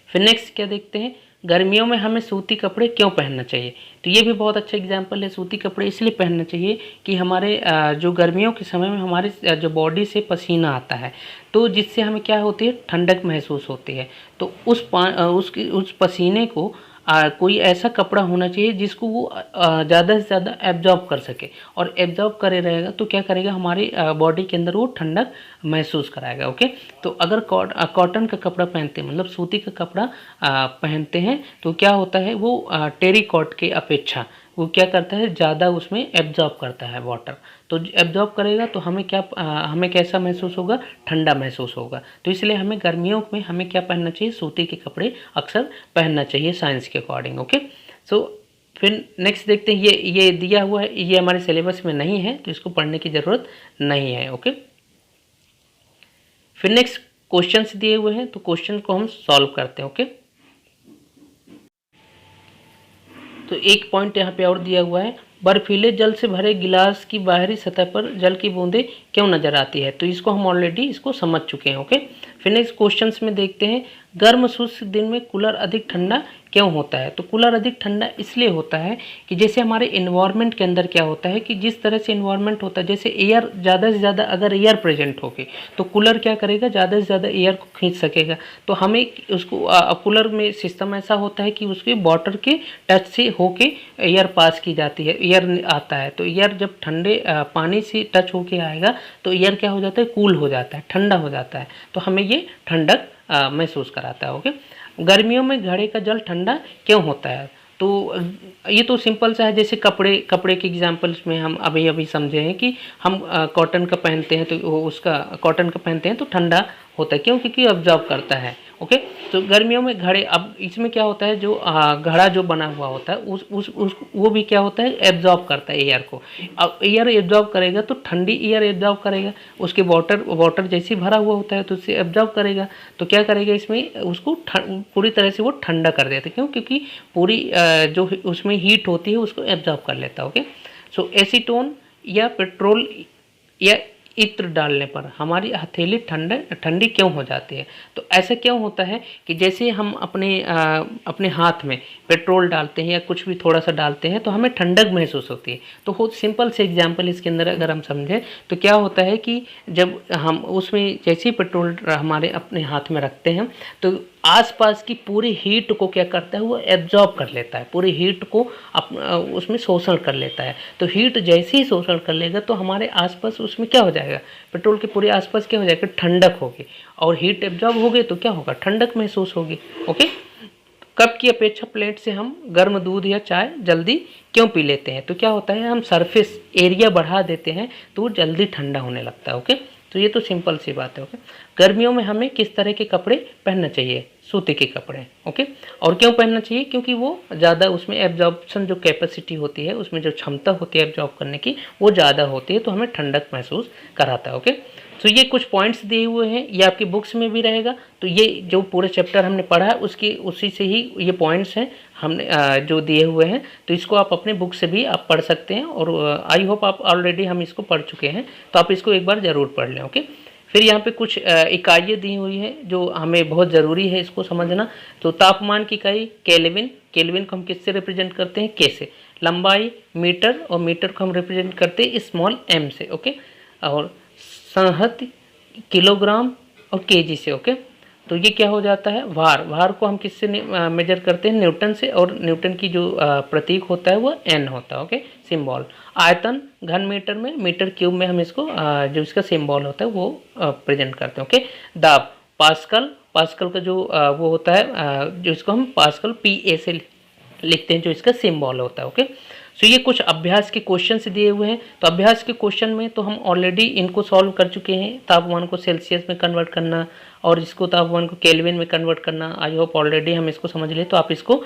फिर नेक्स्ट क्या देखते हैं, गर्मियों में हमें सूती कपड़े क्यों पहनना चाहिए। तो ये भी बहुत अच्छा एग्जाम्पल है। सूती कपड़े इसलिए पहनना चाहिए कि हमारे जो गर्मियों के समय में हमारे जो बॉडी से पसीना आता है, तो जिससे हमें क्या होती है, ठंडक महसूस होती है। तो उस पसीने को कोई ऐसा कपड़ा होना चाहिए जिसको वो ज़्यादा से ज़्यादा एब्जॉर्ब कर सके, और एब्जॉर्ब करे रहेगा तो क्या करेगा, हमारी बॉडी के अंदर वो ठंडक महसूस कराएगा। ओके, तो अगर कॉटन का कपड़ा पहनते हैं, मतलब सूती का कपड़ा पहनते हैं, तो क्या होता है, वो टेरिकॉट के अपेक्षा वो क्या करता है, ज़्यादा उसमें एब्जॉर्ब करता है वाटर। तो एब्जॉर्ब करेगा तो हमें कैसा महसूस होगा, ठंडा महसूस होगा। तो इसलिए हमें गर्मियों में हमें क्या पहनना चाहिए, सूती के कपड़े अक्सर पहनना चाहिए साइंस के अकॉर्डिंग। ओके, सो फिर नेक्स्ट देखते हैं, ये दिया हुआ है, ये हमारे सिलेबस में नहीं है तो इसको पढ़ने की ज़रूरत नहीं है। ओके, फिर नेक्स्ट क्वेश्चंस दिए हुए हैं तो क्वेश्चन को हम सॉल्व करते हैं। ओके, तो एक पॉइंट यहाँ पे और दिया हुआ है, बर्फीले जल से भरे गिलास की बाहरी सतह पर जल की बूंदें क्यों नजर आती है। तो इसको हम ऑलरेडी इसको समझ चुके हैं। ओके, फिर नेक्स्ट क्वेश्चंस में देखते हैं, गर्म शुष्क दिन में कूलर अधिक ठंडा क्यों होता है। तो कूलर अधिक ठंडा इसलिए होता है कि जैसे हमारे इन्वायरमेंट के अंदर क्या होता है कि जिस तरह से इन्वायरमेंट होता है, जैसे एयर ज़्यादा से ज़्यादा अगर एयर प्रेजेंट होगी तो कूलर क्या करेगा, ज़्यादा से ज़्यादा एयर को खींच सकेगा। तो हमें उसको कूलर में सिस्टम ऐसा होता है कि उसके वाटर के टच से होके एयर पास की जाती है, एयर आता है। तो एयर जब ठंडे पानी से टच होके आएगा तो एयर क्या हो जाता है, कूल हो जाता है, ठंडा हो जाता है, तो हमें ये ठंडक महसूस कराता है। ओके, गर्मियों में घड़े का जल ठंडा क्यों होता है। तो ये तो सिंपल सा है, जैसे कपड़े के एग्जांपल्स में हम अभी समझे हैं कि हम कॉटन का पहनते हैं तो उसका कॉटन का पहनते हैं तो ठंडा होता है, क्यों, क्योंकि ऑब्जॉर्व करता है। ओके, तो गर्मियों में घड़े, अब इसमें क्या होता है, जो घड़ा जो बना हुआ होता है उस वो भी क्या होता है, एब्जॉर्ब करता है एयर को। अब एयर एब्जॉर्ब करेगा तो ठंडी एयर एब्जॉर्ब करेगा, उसके वाटर जैसे भरा हुआ होता है तो उससे एब्जॉर्ब करेगा, तो क्या करेगा, इसमें उसको पूरी तरह से वो ठंडा कर देता है। क्यों, क्योंकि पूरी जो उसमें हीट होती है उसको एब्जॉर्ब कर लेता है। ओके, सो एसीटोन या पेट्रोल या इत्र डालने पर हमारी हथेली ठंडी क्यों हो जाती है? तो ऐसा क्यों होता है कि जैसे हम अपने हाथ में पेट्रोल डालते हैं या कुछ भी थोड़ा सा डालते हैं तो हमें ठंडक महसूस होती है। तो बहुत सिंपल से एग्जांपल इसके अंदर अगर हम समझें तो क्या होता है कि जब हम उसमें जैसे ही पेट्रोल हमारे अपने हाथ में रखते हैं तो आसपास की पूरी हीट को क्या करता है, वो एब्जॉर्ब कर लेता है, पूरी हीट को उसमें शोषण कर लेता है। तो हीट जैसे ही शोषण कर लेगा तो हमारे आसपास उसमें क्या हो जाएगा, पेट्रोल के पूरे आसपास क्या हो जाएगा, ठंडक होगी। और हीट एब्जॉर्ब हो गई तो क्या होगा, ठंडक महसूस होगी। ओके, कप की अपेक्षा प्लेट से हम गर्म दूध या चाय जल्दी क्यों पी लेते हैं? तो क्या होता है, हम सरफेस एरिया बढ़ा देते हैं तो वो जल्दी ठंडा होने लगता है। ओके, तो ये तो सिंपल सी बात है। ओके, गर्मियों में हमें किस तरह के कपड़े पहनना चाहिए? सूती के कपड़े। ओके, और क्यों पहनना चाहिए? क्योंकि वो ज़्यादा उसमें एब्जॉर्प्शन जो कैपेसिटी होती है, उसमें जो क्षमता होती है एब्जॉर्ब करने की, वो ज़्यादा होती है, तो हमें ठंडक महसूस कराता है। ओके, तो ये कुछ पॉइंट्स दिए हुए हैं, ये आपकी बुक्स में भी रहेगा। तो ये जो पूरे चैप्टर हमने पढ़ा है उसकी उसी से ही ये पॉइंट्स हैं हमने जो दिए हुए हैं। तो इसको आप अपने बुक से भी आप पढ़ सकते हैं और आई होप आप ऑलरेडी हम इसको पढ़ चुके हैं, तो आप इसको एक बार ज़रूर पढ़ लें। ओके, फिर यहाँ पे कुछ इकाइयाँ दी हुई हैं जो हमें बहुत ज़रूरी है इसको समझना। तो तापमान की इकाई केल्विन, केल्विन को हम किससे रिप्रेजेंट करते हैं, के से। लंबाई मीटर, और मीटर को हम रिप्रेजेंट करते हैं स्मॉल एम से। ओके, और संहति किलोग्राम और केजी से। ओके, तो ये क्या हो जाता है, भार, भार को हम किससे मेजर करते हैं, न्यूटन से, और न्यूटन की जो प्रतीक होता है वो एन होता है। Okay, symbol. आयतन घन मीटर में, मीटर क्यूब में हम इसको जो इसका सिंबल होता है वो प्रेजेंट करते हैं। ओके, दाब, पास्कल, पास्कल का जो वो होता है जो इसको हम पास्कल PA से लिखते हैं, जो इसका सिंबल होता है। ओके, तो ये कुछ अभ्यास के क्वेश्चंस दिए हुए हैं। तो अभ्यास के क्वेश्चन में तो हम ऑलरेडी इनको सॉल्व कर चुके हैं, तापमान को सेल्सियस में कन्वर्ट करना और इसको तापमान को केल्विन में कन्वर्ट करना। आई होप ऑलरेडी हम इसको समझ लें, तो आप इसको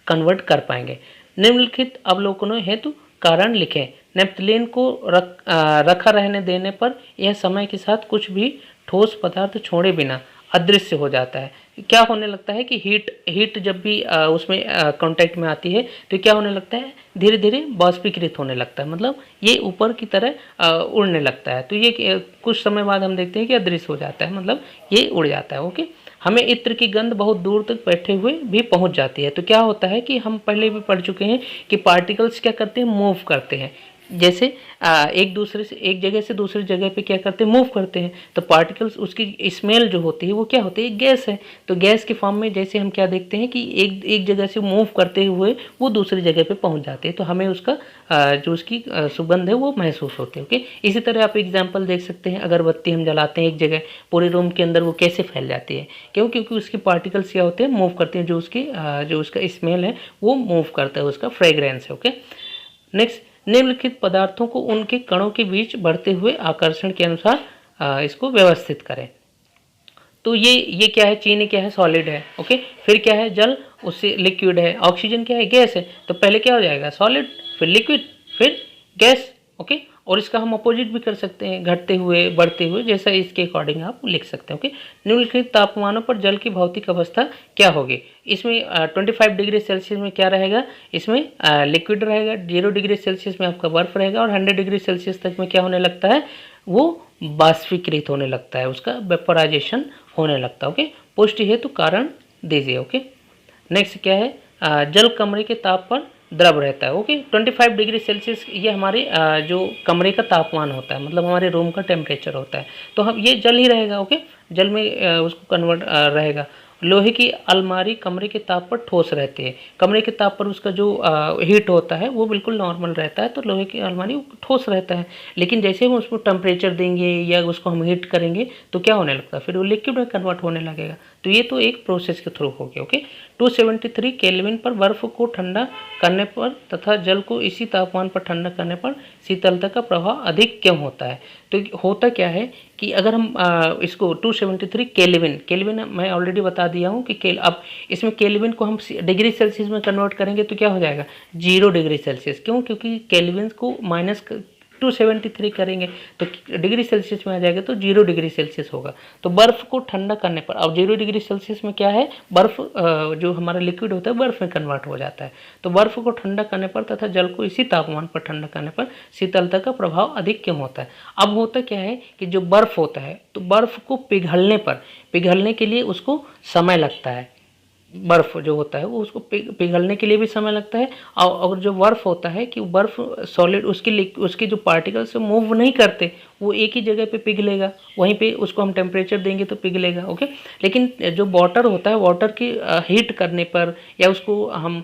कन्वर्ट कर पाएंगे। निम्नलिखित अवलोकनों हेतु कारण लिखें। नेप्थलीन को रखा रहने देने पर यह समय के साथ कुछ भी ठोस पदार्थ छोड़े बिना अदृश्य हो जाता है। क्या होने लगता है कि हीट जब भी उसमें कांटेक्ट में आती है तो क्या होने लगता है, धीरे धीरे बाष्पीकृत होने लगता है, मतलब ये ऊपर की तरह उड़ने लगता है। तो ये कुछ समय बाद हम देखते हैं कि अदृश्य हो जाता है, मतलब ये उड़ जाता है। ओके, हमें इत्र की गंध बहुत दूर तक बैठे हुए भी पहुंच जाती है। तो क्या होता है कि हम पहले भी पढ़ चुके हैं कि पार्टिकल्स क्या करते हैं, मूव करते हैं। जैसे एक दूसरे से, एक जगह से दूसरी जगह पे क्या करते हैं, मूव करते हैं। तो पार्टिकल्स, उसकी स्मेल जो होती है वो क्या होती है, गैस है। तो गैस के फॉर्म में जैसे हम क्या देखते हैं कि एक जगह से मूव करते हुए वो दूसरी जगह पे पहुंच जाते हैं, तो हमें उसका जो उसकी सुगंध है वो महसूस होती है। ओके, इसी तरह आप एग्जाम्पल देख सकते हैं, अगरबत्ती हम जलाते हैं एक जगह, पूरे रूम के अंदर वो कैसे फैल जाती है, क्यों? क्योंकि उसकी पार्टिकल्स क्या होते हैं, मूव करते हैं, जो उसका स्मेल है वो मूव करता है, उसका फ्रेग्रेंस है। ओके, नेक्स्ट, निम्नलिखित पदार्थों को उनके कणों के बीच बढ़ते हुए आकर्षण के अनुसार इसको व्यवस्थित करें। तो ये क्या है, चीनी क्या है, सॉलिड है। ओके, फिर क्या है, जल, उससे लिक्विड है। ऑक्सीजन क्या है, गैस है। तो पहले क्या हो जाएगा, सॉलिड, फिर लिक्विड, फिर गैस। ओके, और इसका हम अपोजिट भी कर सकते हैं, घटते हुए, बढ़ते हुए, जैसा इसके अकॉर्डिंग आप लिख सकते हैं। ओके, निम्नलिखित तापमानों पर जल की भौतिक अवस्था क्या होगी? इसमें 25 डिग्री सेल्सियस में क्या रहेगा, इसमें लिक्विड रहेगा। 0 डिग्री सेल्सियस में आपका बर्फ रहेगा, और 100 डिग्री सेल्सियस तक में क्या होने लगता है, वो बाष्पीकृत होने लगता है, उसका वेपोराइजेशन होने लगता है। ओके, पुष्टि हेतु कारण दीजिए। ओके, नेक्स्ट क्या है, जल कमरे के ताप पर द्रव रहता है। ओके, 25 डिग्री सेल्सियस ये हमारे जो कमरे का तापमान होता है, मतलब हमारे रूम का टेम्परेचर होता है। तो हम ये जल ही रहेगा। ओके, जल में उसको कन्वर्ट रहेगा। लोहे की अलमारी कमरे के ताप पर ठोस रहती है। कमरे के ताप पर उसका जो हीट होता है वो बिल्कुल नॉर्मल रहता है, तो लोहे की अलमारी ठोस रहता है। लेकिन जैसे हम उसको टेम्परेचर देंगे या उसको हम हीट करेंगे तो क्या होने लगता है, फिर वो लिक्विड में कन्वर्ट होने लगेगा। तो ये तो एक प्रोसेस के थ्रू हो गया। ओके, 273 केल्विन पर बर्फ को ठंडा करने पर तथा जल को इसी तापमान पर ठंडा करने पर शीतलता का प्रभाव अधिक क्यों होता है? तो होता क्या है कि अगर हम इसको 273 केल्विन, केल्विन मैं ऑलरेडी बता दिया हूँ कि अब इसमें केल्विन को हम डिग्री सेल्सियस में कन्वर्ट करेंगे तो क्या हो जाएगा, 0 डिग्री सेल्सियस। क्यों? क्योंकि केल्विन को माइनस टू 73 करेंगे तो डिग्री सेल्सियस में आ जाएगा, तो 0 डिग्री सेल्सियस होगा। तो बर्फ़ को ठंडा करने पर, अब 0 डिग्री सेल्सियस में क्या है, बर्फ़ जो हमारा लिक्विड होता है बर्फ़ में कन्वर्ट हो जाता है। तो बर्फ़ को ठंडा करने पर तथा जल को इसी तापमान पर ठंडा करने पर शीतलता का प्रभाव अधिक क्यों होता है। अब होता क्या है कि जो बर्फ़ होता है, तो बर्फ़ को पिघलने के लिए उसको समय लगता है। बर्फ़ जो होता है वो उसको पिघलने के लिए भी समय लगता है, और जो बर्फ़ होता है कि बर्फ़ सॉलिड उसके जो पार्टिकल्स मूव नहीं करते, वो एक ही जगह पे पिघलेगा, वहीं पे उसको हम टेम्परेचर देंगे तो पिघलेगा। ओके, लेकिन जो वाटर होता है, वाटर की हीट करने पर या उसको हम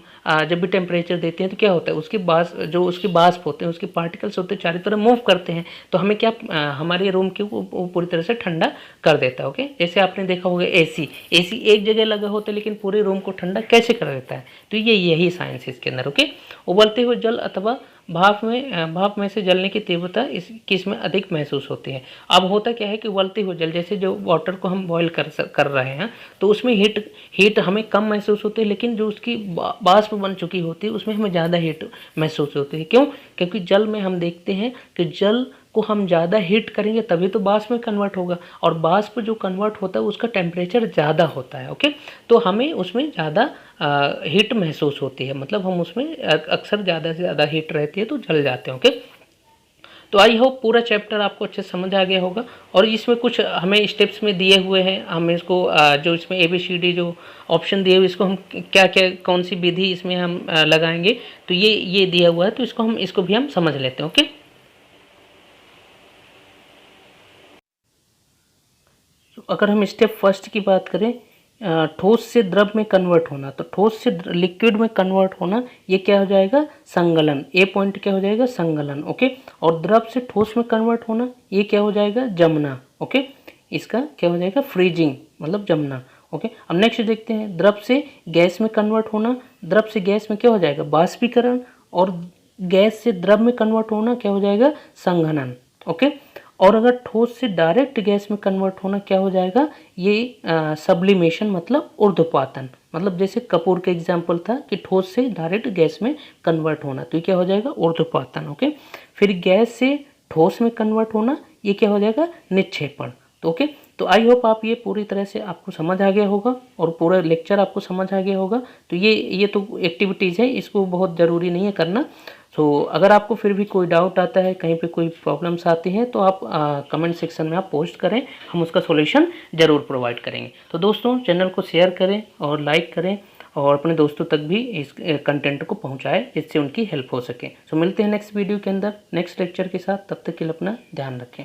जब भी टेम्परेचर देते हैं तो क्या होता है, उसके बाष्प होते हैं, उसके पार्टिकल्स होते हैं, चारों तरफ मूव करते हैं, तो हमें क्या हमारे रूम के वो पूरी तरह से ठंडा कर देता है। ओके, जैसे आपने देखा होगा एसी एक जगह लगा होता है लेकिन पूरे रूम को ठंडा कैसे कर देता है, तो यही साइंस है इसके अंदर। ओके, उबलते हुए जल अथवा भाप में से जलने की तीव्रता किसमें अधिक महसूस होती है। अब होता क्या है कि उबलते हुए जल, जैसे जो वाटर को हम बॉयल कर रहे हैं, तो उसमें हीट हमें कम महसूस होती है, लेकिन जो उसकी बाष्प बन चुकी होती है उसमें हमें ज़्यादा हीट महसूस होती है। क्यों? क्योंकि जल में हम देखते हैं कि जल को हम ज़्यादा हीट करेंगे तभी तो बाष्प में कन्वर्ट होगा, और बाष्प जो कन्वर्ट होता है उसका टेम्परेचर ज़्यादा होता है। ओके, तो हमें उसमें ज़्यादा हीट महसूस होती है, मतलब हम उसमें अक्सर ज़्यादा से ज़्यादा हीट रहती है तो जल जाते हैं। ओके, तो आई होप पूरा चैप्टर आपको अच्छे से समझ आ गया होगा, और इसमें कुछ हमें स्टेप्स में दिए हुए हैं, हमें इसको जो इसमें ABCD जो ऑप्शन दिए हुए, इसको हम क्या क्या कौन सी विधि इसमें हम लगाएंगे, तो ये दिया हुआ है, तो इसको भी हम समझ लेते हैं। ओके, अगर हम स्टेप फर्स्ट की बात करें, ठोस से द्रव में कन्वर्ट होना, तो ठोस से लिक्विड में कन्वर्ट होना, ये क्या हो जाएगा, संगलन। ए पॉइंट क्या हो जाएगा, संगलन। ओके, और द्रव से ठोस में कन्वर्ट होना, ये क्या हो जाएगा, जमना। ओके, इसका क्या हो जाएगा, फ्रीजिंग, मतलब जमना। ओके, अब नेक्स्ट देखते हैं, द्रव से गैस में कन्वर्ट होना, द्रव से गैस में क्या हो जाएगा, बाष्पीकरण, और गैस से द्रव में कन्वर्ट होना क्या हो जाएगा, संघनन। ओके, और अगर ठोस से डायरेक्ट गैस में कन्वर्ट होना क्या हो जाएगा, ये सब्लिमेशन, मतलब ऊर्ध्वपातन। मतलब जैसे कपूर का एग्जाम्पल था कि ठोस से डायरेक्ट गैस में कन्वर्ट होना, तो ये क्या हो जाएगा, ऊर्ध्वपातन। ओके, फिर गैस से ठोस में कन्वर्ट होना, ये क्या हो जाएगा, निक्षेपण। तो ओके, तो आई होप आप ये पूरी तरह से आपको समझ आ गया होगा, और पूरा लेक्चर आपको समझ आ गया होगा। तो ये तो एक्टिविटीज़ है, इसको बहुत ज़रूरी नहीं है करना। सो अगर आपको फिर भी कोई डाउट आता है, कहीं पे कोई प्रॉब्लम्स आती हैं, तो आप कमेंट सेक्शन में आप पोस्ट करें, हम उसका सॉल्यूशन ज़रूर प्रोवाइड करेंगे। तो दोस्तों, चैनल को शेयर करें और लाइक करें, और अपने दोस्तों तक भी इस कंटेंट को पहुंचाएं, जिससे उनकी हेल्प हो सके। सो मिलते हैं नेक्स्ट वीडियो के अंदर नेक्स्ट लेक्चर के साथ, तब तक के लिए अपना ध्यान रखें।